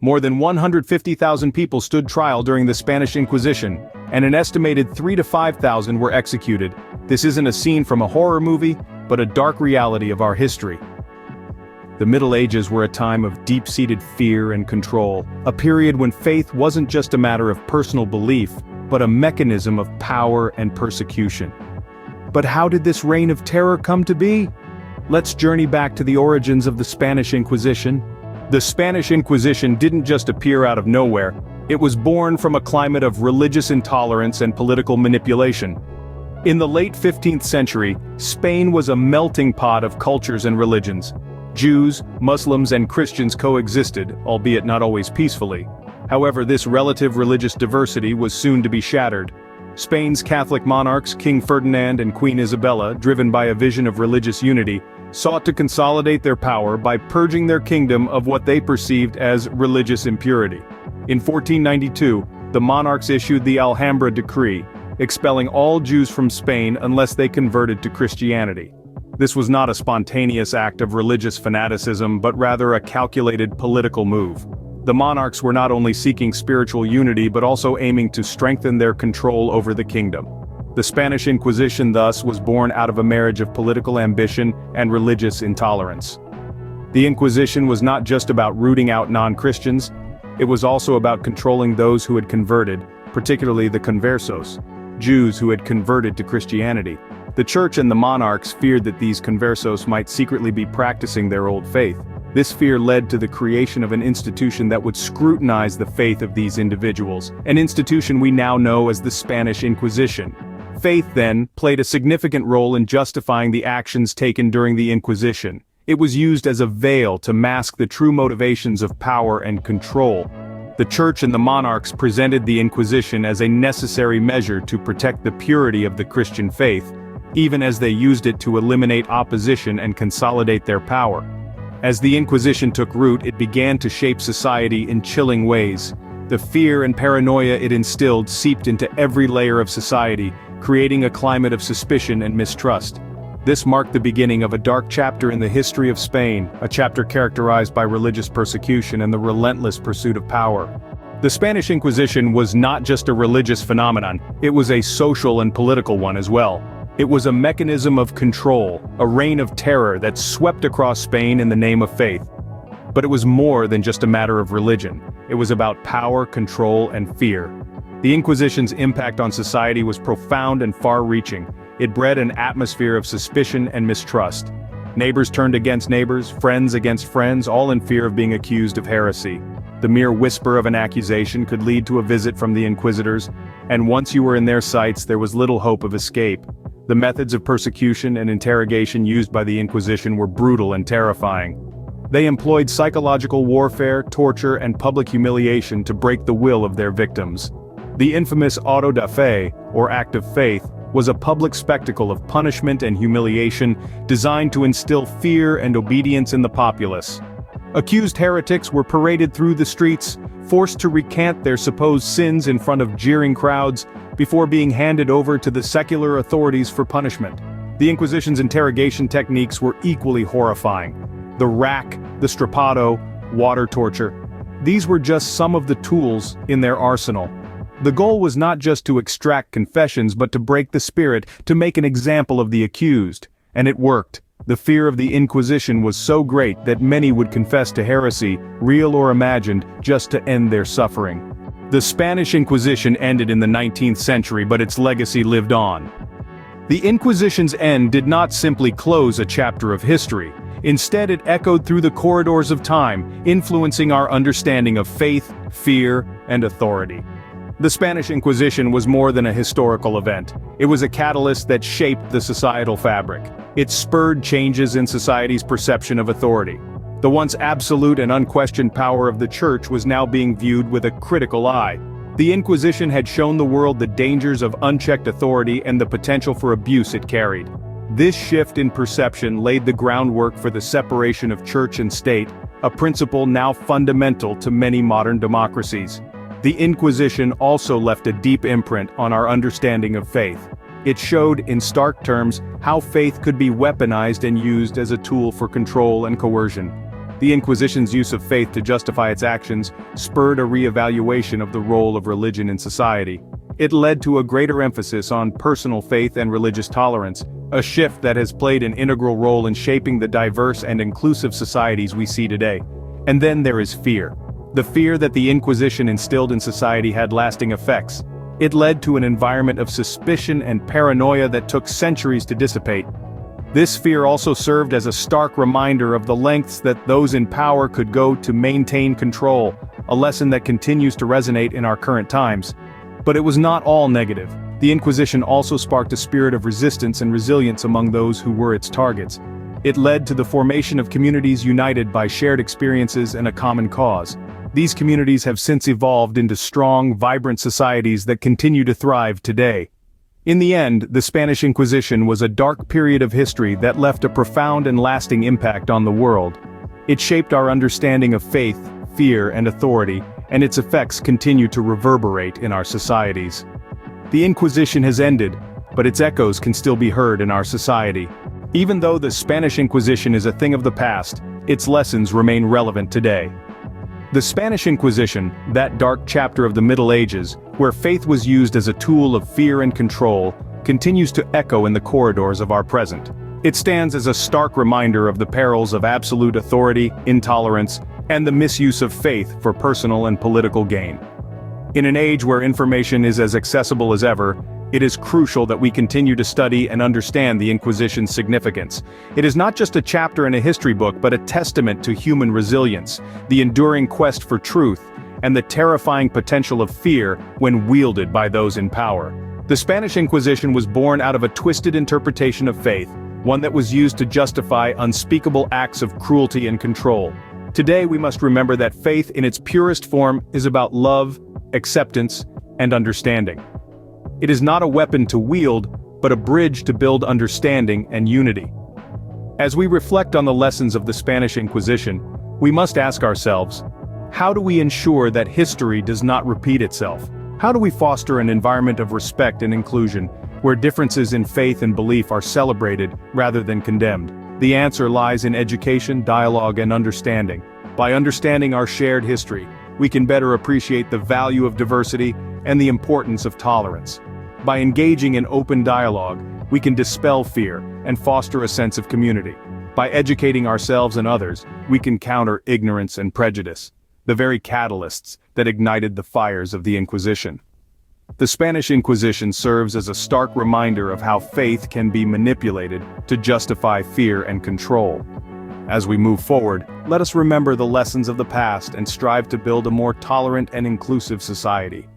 More than 150,000 people stood trial during the Spanish Inquisition, and an estimated 3,000 to 5,000 were executed. This isn't a scene from a horror movie, but a dark reality of our history. The Middle Ages were a time of deep-seated fear and control, a period when faith wasn't just a matter of personal belief, but a mechanism of power and persecution. But how did this reign of terror come to be? Let's journey back to the origins of the Spanish Inquisition. The Spanish Inquisition didn't just appear out of nowhere. It was born from a climate of religious intolerance and political manipulation. In the late 15th century, Spain was a melting pot of cultures and religions. Jews, Muslims, and Christians coexisted, albeit not always peacefully. However, this relative religious diversity was soon to be shattered. Spain's Catholic monarchs, King Ferdinand and Queen Isabella, driven by a vision of religious unity, sought to consolidate their power by purging their kingdom of what they perceived as religious impurity. In 1492, the monarchs issued the Alhambra Decree, expelling all Jews from Spain unless they converted to Christianity. This was not a spontaneous act of religious fanaticism, but rather a calculated political move. The monarchs were not only seeking spiritual unity but also aiming to strengthen their control over the kingdom. The Spanish Inquisition thus was born out of a marriage of political ambition and religious intolerance. The Inquisition was not just about rooting out non-Christians, it was also about controlling those who had converted, particularly the conversos, Jews who had converted to Christianity. The church and the monarchs feared that these conversos might secretly be practicing their old faith. This fear led to the creation of an institution that would scrutinize the faith of these individuals, an institution we now know as the Spanish Inquisition. Faith, then, played a significant role in justifying the actions taken during the Inquisition. It was used as a veil to mask the true motivations of power and control. The church and the monarchs presented the Inquisition as a necessary measure to protect the purity of the Christian faith, even as they used it to eliminate opposition and consolidate their power. As the Inquisition took root, it began to shape society in chilling ways. The fear and paranoia it instilled seeped into every layer of society, creating a climate of suspicion and mistrust. This marked the beginning of a dark chapter in the history of Spain, a chapter characterized by religious persecution and the relentless pursuit of power. The Spanish Inquisition was not just a religious phenomenon, it was a social and political one as well. It was a mechanism of control, a reign of terror that swept across Spain in the name of faith. But it was more than just a matter of religion. It was about power, control, and fear. The Inquisition's impact on society was profound and far-reaching. It bred an atmosphere of suspicion and mistrust. Neighbors turned against neighbors, friends against friends, all in fear of being accused of heresy. The mere whisper of an accusation could lead to a visit from the inquisitors, and once you were in their sights, there was little hope of escape. The methods of persecution and interrogation used by the Inquisition were brutal and terrifying. They employed psychological warfare, torture, and public humiliation to break the will of their victims. The infamous auto da fe, or act of faith, was a public spectacle of punishment and humiliation designed to instill fear and obedience in the populace. Accused heretics were paraded through the streets, forced to recant their supposed sins in front of jeering crowds, before being handed over to the secular authorities for punishment. The Inquisition's interrogation techniques were equally horrifying. The rack, the strappado, water torture. These were just some of the tools in their arsenal. The goal was not just to extract confessions but to break the spirit, to make an example of the accused. And it worked. The fear of the Inquisition was so great that many would confess to heresy, real or imagined, just to end their suffering. The Spanish Inquisition ended in the 19th century, but its legacy lived on. The Inquisition's end did not simply close a chapter of history. Instead, it echoed through the corridors of time, influencing our understanding of faith, fear, and authority. The Spanish Inquisition was more than a historical event. It was a catalyst that shaped the societal fabric. It spurred changes in society's perception of authority. The once absolute and unquestioned power of the Church was now being viewed with a critical eye. The Inquisition had shown the world the dangers of unchecked authority and the potential for abuse it carried. This shift in perception laid the groundwork for the separation of church and state, a principle now fundamental to many modern democracies. The Inquisition also left a deep imprint on our understanding of faith. It showed, in stark terms, how faith could be weaponized and used as a tool for control and coercion. The Inquisition's use of faith to justify its actions spurred a re-evaluation of the role of religion in society. It led to a greater emphasis on personal faith and religious tolerance, a shift that has played an integral role in shaping the diverse and inclusive societies we see today. And then there is fear. The fear that the Inquisition instilled in society had lasting effects. It led to an environment of suspicion and paranoia that took centuries to dissipate. This fear also served as a stark reminder of the lengths that those in power could go to maintain control, a lesson that continues to resonate in our current times. But it was not all negative. The Inquisition also sparked a spirit of resistance and resilience among those who were its targets. It led to the formation of communities united by shared experiences and a common cause. These communities have since evolved into strong, vibrant societies that continue to thrive today. In the end, the Spanish Inquisition was a dark period of history that left a profound and lasting impact on the world. It shaped our understanding of faith, fear, and authority, and its effects continue to reverberate in our societies. The Inquisition has ended, but its echoes can still be heard in our society. Even though the Spanish Inquisition is a thing of the past, its lessons remain relevant today. The Spanish Inquisition, that dark chapter of the Middle Ages, where faith was used as a tool of fear and control, continues to echo in the corridors of our present. It stands as a stark reminder of the perils of absolute authority, intolerance, and the misuse of faith for personal and political gain. In an age where information is as accessible as ever, it is crucial that we continue to study and understand the Inquisition's significance. It is not just a chapter in a history book but a testament to human resilience, the enduring quest for truth, and the terrifying potential of fear when wielded by those in power. The Spanish Inquisition was born out of a twisted interpretation of faith, one that was used to justify unspeakable acts of cruelty and control. Today we must remember that faith in its purest form is about love, acceptance, and understanding. It is not a weapon to wield, but a bridge to build understanding and unity. As we reflect on the lessons of the Spanish Inquisition, we must ask ourselves, how do we ensure that history does not repeat itself? How do we foster an environment of respect and inclusion, where differences in faith and belief are celebrated rather than condemned? The answer lies in education, dialogue, and understanding. By understanding our shared history, we can better appreciate the value of diversity and the importance of tolerance. By engaging in open dialogue, we can dispel fear and foster a sense of community. By educating ourselves and others, we can counter ignorance and prejudice, the very catalysts that ignited the fires of the Inquisition. The Spanish Inquisition serves as a stark reminder of how faith can be manipulated to justify fear and control. As we move forward, let us remember the lessons of the past and strive to build a more tolerant and inclusive society.